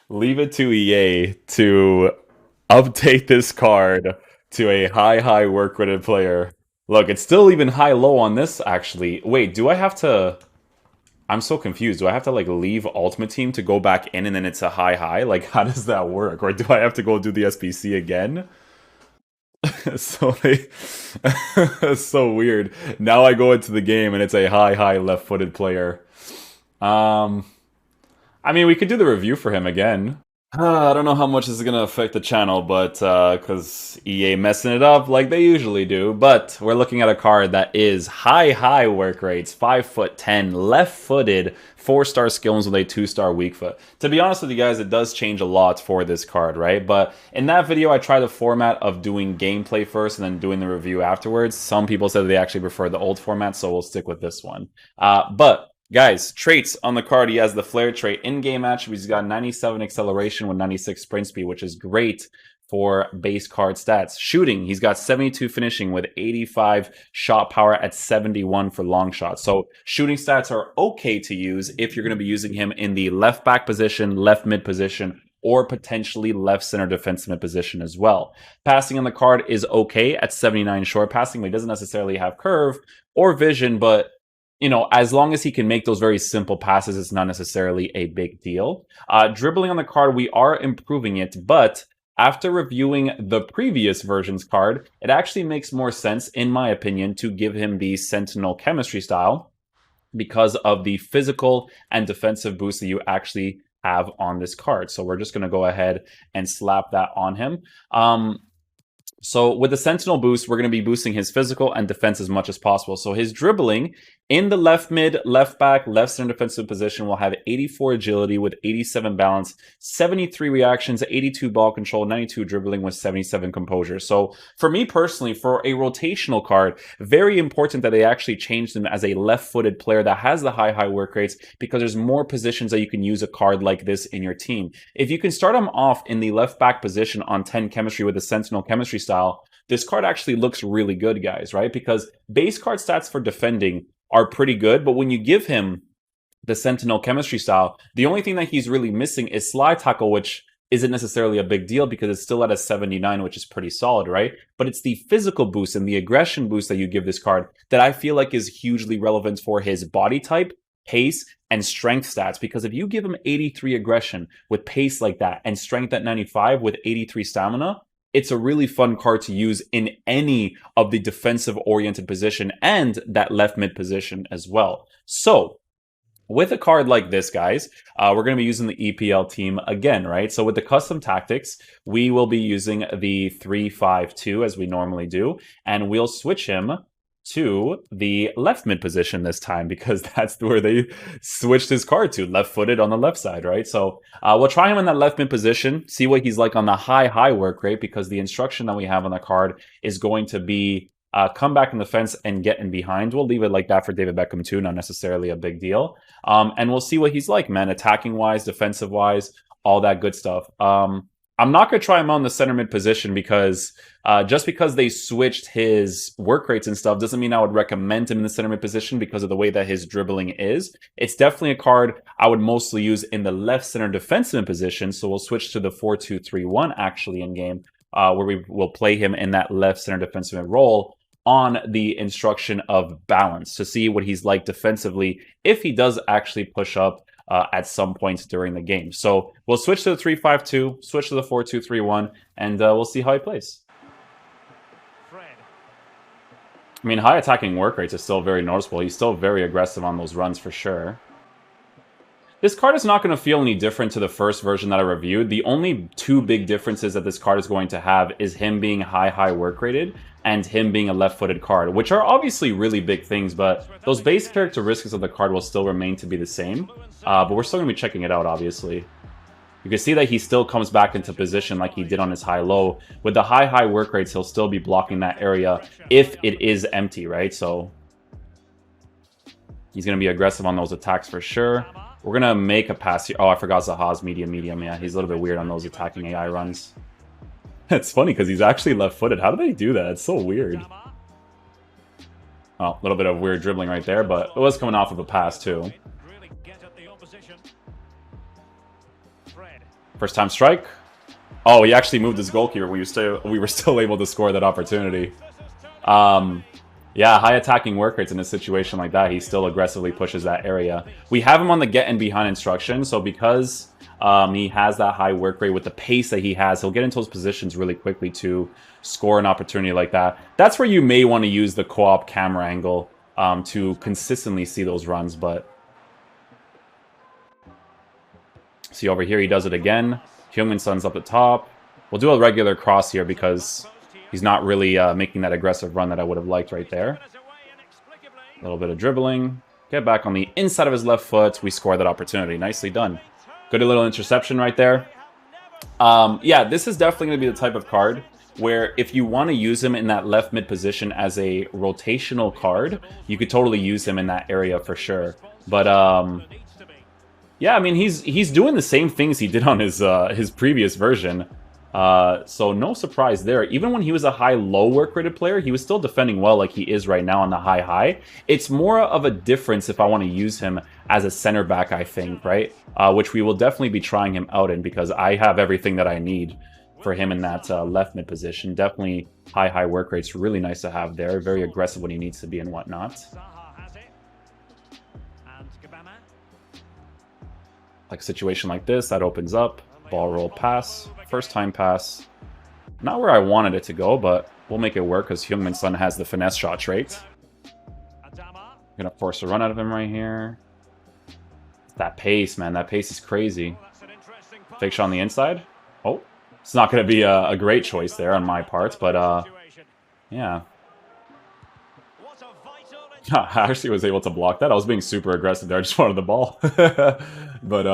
Leave it to EA to update this card to a high work rated player. Look, it's still even high low on this actually. Wait, do I have to I'm so confused. Do I have to like leave Ultimate Team to go back in and then it's a high? Like how does that work? Or do I have to go do the SPC again? So they it's so weird. Now I go into the game and it's a high left-footed player. Um I mean, we could do the review for him again. I don't know how much this is gonna affect the channel, but because EA messing it up like they usually do. But we're looking at a card that is high work rates, 5'10", left-footed, 4-star skills with a 2-star weak foot. To be honest with you guys, it does change a lot for this card, right? But in that video, I tried the format of doing gameplay first and then doing the review afterwards. Some people said they actually prefer the old format, so we'll stick with this one. But guys, traits on the card. He has the flare trait. In-game attributes, he's got 97 acceleration with 96 sprint speed, which is great for base card stats. Shooting, he's got 72 finishing with 85 shot power at 71 for long shots. So shooting stats are okay to use if you're going to be using him in the left back position, left mid position, or potentially left center defenseman position as well. Passing on the card is okay at 79 short passing, but he doesn't necessarily have curve or vision, but you know, as long as he can make those very simple passes, it's not necessarily a big deal. Dribbling on the card, we are improving it, but after reviewing the previous version's card, it actually makes more sense, in my opinion, to give him the Sentinel chemistry style because of the physical and defensive boost that you actually have on this card. So we're just going to go ahead and slap that on him. So with the Sentinel boost, we're going to be boosting his physical and defense as much as possible. So his dribbling in the left mid, left back, left center defensive position will have 84 agility with 87 balance, 73 reactions, 82 ball control, 92 dribbling with 77 composure. So for me personally, for a rotational card, very important that they actually changed him as a left-footed player that has the high work rates because there's more positions that you can use a card like this in your team. If you can start him off in the left back position on 10 chemistry with the Sentinel chemistry style, this card actually looks really good, guys, right? Because base card stats for defending are pretty good, but when you give him the Sentinel chemistry style, the only thing that he's really missing is slide tackle, which isn't necessarily a big deal because it's still at a 79, which is pretty solid, right? But it's the physical boost and the aggression boost that you give this card that I feel like is hugely relevant for his body type, pace, and strength stats. Because if you give him 83 aggression with pace like that and strength at 95 with 83 stamina, it's a really fun card to use in any of the defensive oriented position and that left mid position as well. So with a card like this, guys, we're going to be using the EPL team again, right? So with the custom tactics, we will be using the 3-5-2 as we normally do, and we'll switch him to the left mid position this time because that's where they switched his card to, left-footed on the left side, right? So we'll try him in that left mid position, see what he's like on the high work rate because the instruction that we have on the card is going to be come back in the fence and get in behind. We'll leave it like that for David Beckham too, not necessarily a big deal. And we'll see what he's like, man, attacking-wise, defensive-wise, all that good stuff. I'm not going to try him on the center mid position because just because they switched his work rates and stuff doesn't mean I would recommend him in the center mid position because of the way that his dribbling is. It's definitely a card I would mostly use in the left center defensive position. So we'll switch to the 4-2-3-1 actually in game where we will play him in that left center defensive role on the instruction of balance to see what he's like defensively if he does actually push up at some points during the game. So we'll switch to the 3-5-2, switch to the 4-2-3-1, and we'll see how he plays. I mean, high attacking work rates is still very noticeable. He's still very aggressive on those runs for sure. This card is not going to feel any different to the first version that I reviewed. The only two big differences that this card is going to have is him being high work rated and him being a left-footed card, which are obviously really big things, but those base characteristics of the card will still remain to be the same. But we're still going to be checking it out, obviously. You can see that he still comes back into position like he did on his high-low. With the high work rates, he'll still be blocking that area if it is empty, right? So he's going to be aggressive on those attacks for sure. We're going to make a pass here. Oh, I forgot Zaha's medium. Yeah, he's a little bit weird on those attacking AI runs. It's funny because he's actually left-footed. How do they do that? It's so weird. Oh, a little bit of weird dribbling right there, but it was coming off of a pass too. First time strike. Oh, he actually moved his goalkeeper. We were still able to score that opportunity. Yeah, high attacking work rates in a situation like that. He still aggressively pushes that area. We have him on the get in behind instruction, so because he has that high work rate with the pace that he has, he'll get into those positions really quickly to score an opportunity like that. That's where you may want to use the co-op camera angle to consistently see those runs, but... See, over here he does it again. Heung-min Son's up the top. We'll do a regular cross here because he's not really making that aggressive run that I would have liked right there. A little bit of dribbling. Get back on the inside of his left foot. We score that opportunity. Nicely done. Good little interception right there. Yeah, this is definitely going to be the type of card where if you want to use him in that left mid position as a rotational card, you could totally use him in that area for sure. But yeah, I mean, he's doing the same things he did on his previous version. So no surprise there. Even when he was a high-low work-rated player, he was still defending well like he is right now on the high-high. It's more of a difference if I want to use him as a center back, I think, right? Which we will definitely be trying him out in because I have everything that I need for him in that left mid position. Definitely high work rates. Really nice to have there. Very aggressive when he needs to be and whatnot. Like a situation like this, that opens up. Ball roll pass. First time pass. Not where I wanted it to go, but we'll make it work because Heung-min Son has the finesse shot trait. Gonna force a run out of him right here. That pace, man. That pace is crazy. Fake shot on the inside. Oh, it's not gonna be a great choice there on my part, but yeah. I actually was able to block that. I was being super aggressive there. I just wanted the ball. But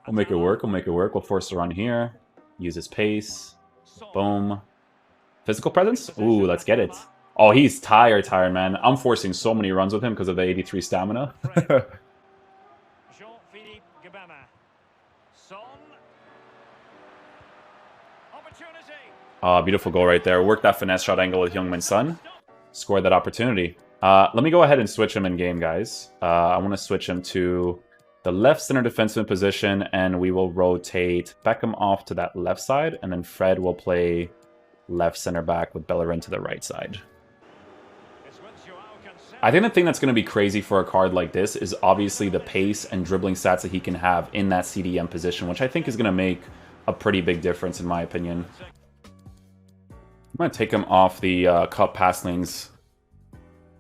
we'll make it work. We'll make it work. We'll force a run here. Use his pace. Boom. Physical presence? Ooh, let's get it. Oh, he's tired, man. I'm forcing so many runs with him because of the 83 stamina. Beautiful goal right there. Work that finesse shot angle with Heung-min Son. Scored that opportunity. Let me go ahead and switch him in game, guys. I want to switch him to the left center defenseman position, and we will rotate Beckham off to that left side, and then Fred will play left center back with Bellerin to the right side. I think the thing that's going to be crazy for a card like this is obviously the pace and dribbling stats that he can have in that CDM position, which I think is going to make a pretty big difference in my opinion. I'm going to take him off the cut pass lanes.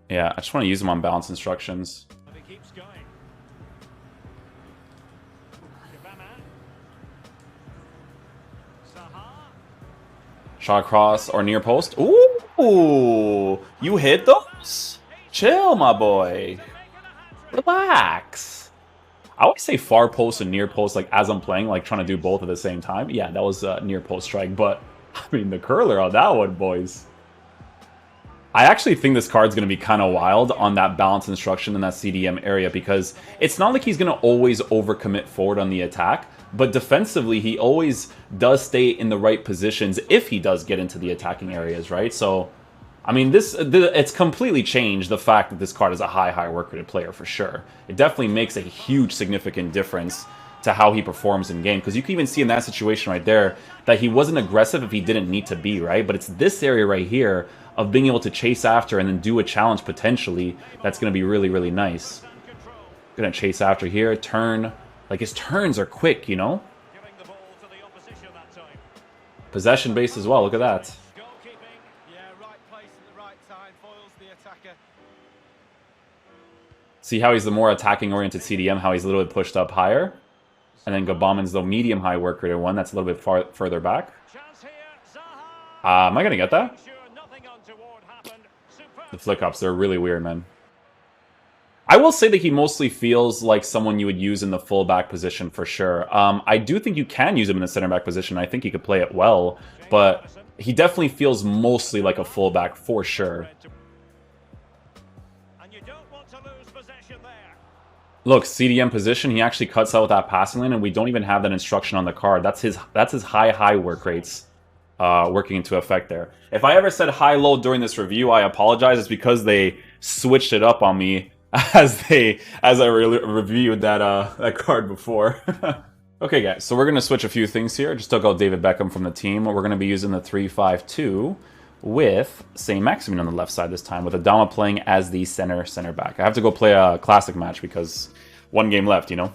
Yeah, I just want to use him on balance instructions. Shot across or near post. Ooh, you hit those? Chill, my boy. Relax. I always say far post and near post, like as I'm playing, like trying to do both at the same time. Yeah, that was a near post strike, but I mean the curler on that one, boys. I actually think this card's going to be kind of wild on that balance instruction in that CDM area because it's not like he's going to always overcommit forward on the attack, but defensively he always does stay in the right positions if he does get into the attacking areas, right? So, I mean, it's completely changed the fact that this card is a high work rated player for sure. It definitely makes a huge significant difference to how he performs in game because you can even see in that situation right there that he wasn't aggressive if he didn't need to be, right? But it's this area right here of being able to chase after and then do a challenge potentially that's going to be really nice. Gonna chase after here, turn. Like his turns are quick, you know? Possession base as well, look at that. See how he's the more attacking oriented CDM, how he's a little bit pushed up higher. And then Gabamin's the medium high work rated one, that's a little bit further back. Am I gonna get that? The flick-ups, they're really weird, man. I will say that he mostly feels like someone you would use in the fullback position for sure. I do think you can use him in the center back position. I think he could play it well, but he definitely feels mostly like a fullback for sure. Look, CDM position, he actually cuts out with that passing lane, and we don't even have that instruction on the card. That's his high work rates. Working into effect there. If I ever said high-low during this review, I apologize. It's because they switched it up on me as I reviewed that card before. Okay, guys, so we're going to switch a few things here. Just took out David Beckham from the team. We're going to be using the 3-5-2 with Saint-Maximin on the left side this time, with Adama playing as the center back. I have to go play a classic match because one game left, you know?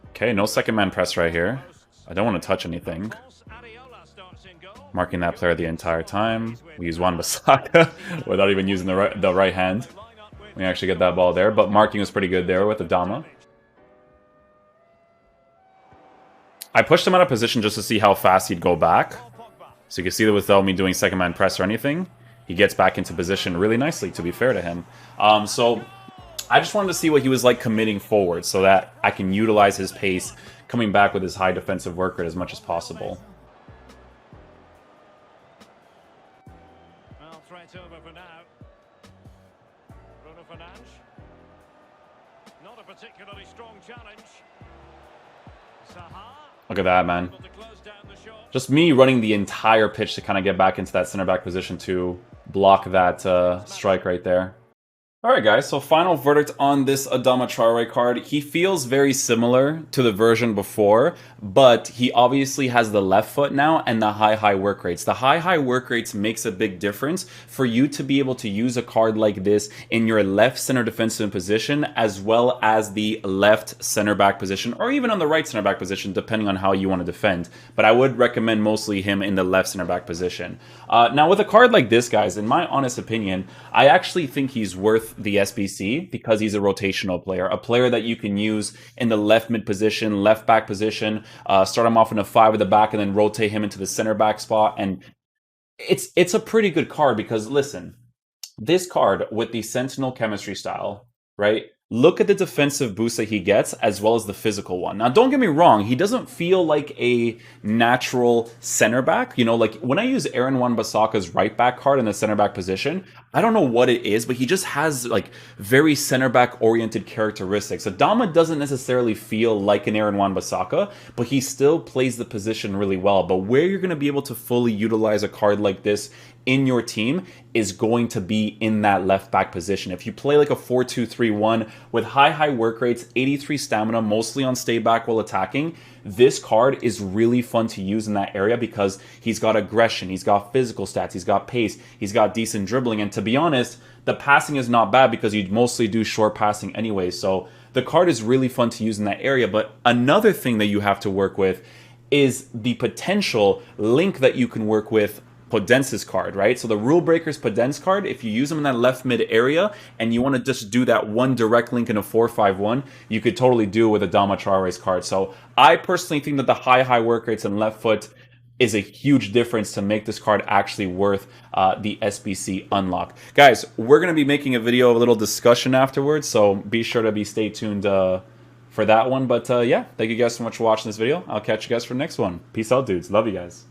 Okay, no second man press right here. I don't want to touch anything. Marking that player the entire time. We use Wan-Bissaka without even using the right hand. We actually get that ball there, but marking was pretty good there with Adama. I pushed him out of position just to see how fast he'd go back. So you can see that without me doing second man press or anything, he gets back into position really nicely, to be fair to him. So I just wanted to see what he was like committing forward so that I can utilize his pace coming back with his high defensive work rate as much as possible. Well, threat over for now. Bruno Fernandes. Not a particularly strong challenge. Look at that, man. Just me running the entire pitch to kind of get back into that center back position to block that strike right there. Alright guys, so final verdict on this Adama Traore card. He feels very similar to the version before, but he obviously has the left foot now and the high work rates. The high work rates makes a big difference for you to be able to use a card like this in your left center defensive position as well as the left center back position, or even on the right center back position depending on how you want to defend. But I would recommend mostly him in the left center back position. Now with a card like this, guys, in my honest opinion, I actually think he's worth the SBC because he's a rotational player, a player that you can use in the left mid position, left back position, start him off in a 5 at the back and then rotate him into the center back spot. And it's a pretty good card because, listen, this card with the Sentinel chemistry style, right? Look at the defensive boost that he gets as well as the physical one. Now, don't get me wrong. He doesn't feel like a natural center back. You know, like when I use Aaron Wan-Bissaka's right back card in the center back position, I don't know what it is, but he just has like very center back oriented characteristics. Adama doesn't necessarily feel like an Aaron Wan-Bissaka, but he still plays the position really well. But where you're going to be able to fully utilize a card like this in your team is going to be in that left back position. If you play like a 4-2-3-1 with high work rates, 83 stamina, mostly on stay back while attacking, this card is really fun to use in that area because he's got aggression, he's got physical stats, he's got pace, he's got decent dribbling, and to be honest, the passing is not bad because you mostly do short passing anyway. So the card is really fun to use in that area. But another thing that you have to work with is the potential link that you can work with Podence's card, right? So the Rule Breakers Podence card, if you use them in that left mid area and you want to just do that one direct link in a 4-5-1, you could totally do it with Adama Traore's card. So I personally think that the high work rates and left foot is a huge difference to make this card actually worth the SBC unlock. Guys, we're going to be making a video, a little discussion afterwards, so be sure to stay tuned for that one. But yeah, thank you guys so much for watching this video. I'll catch you guys for the next one. Peace out, dudes. Love you guys.